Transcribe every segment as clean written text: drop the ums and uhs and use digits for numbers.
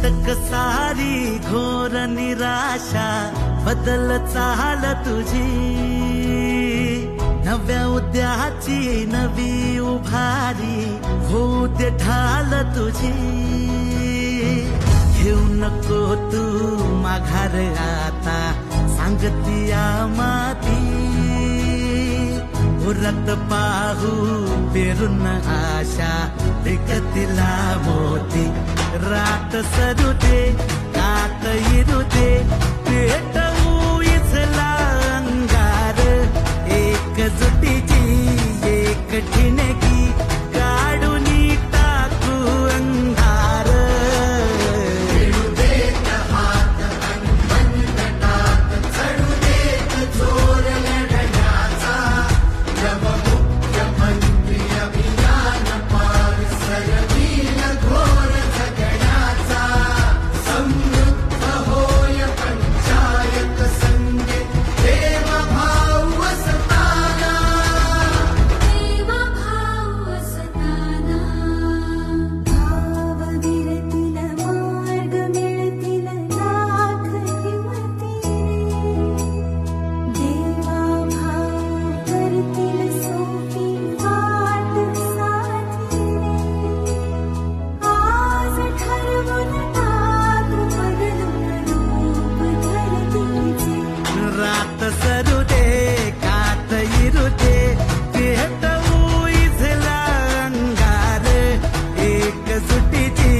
अटक सारी घोर निराशा बदल चाल तुझी, नव्या उद्याची नवी उभारी होऊ दे ढाल तुझी. घेऊ नको तू माघार आता सांगतिया माती, उरत पाहू पेरून आशा विकतीला मोती. रात सरू दे कात येऊ दे पेटवू इथला अंगार, एकजुटीची एक ठिणगी काढून टाकू अंधार. सरू दे कात येऊ दे पेटवू इथला अंगार, एकजुटीची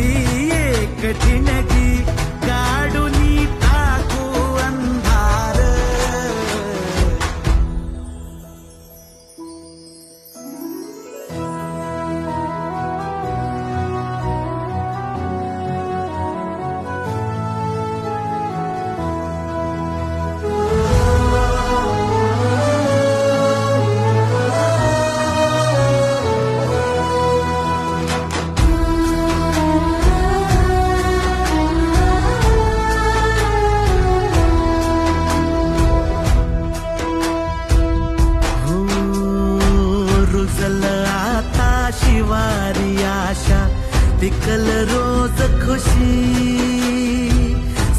एक ठिणगी काढून टाकू अंधार. आता शिवारी आशा पिकल रोज खुशी,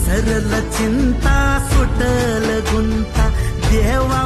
सरल चिंता सुटल गुंता देवा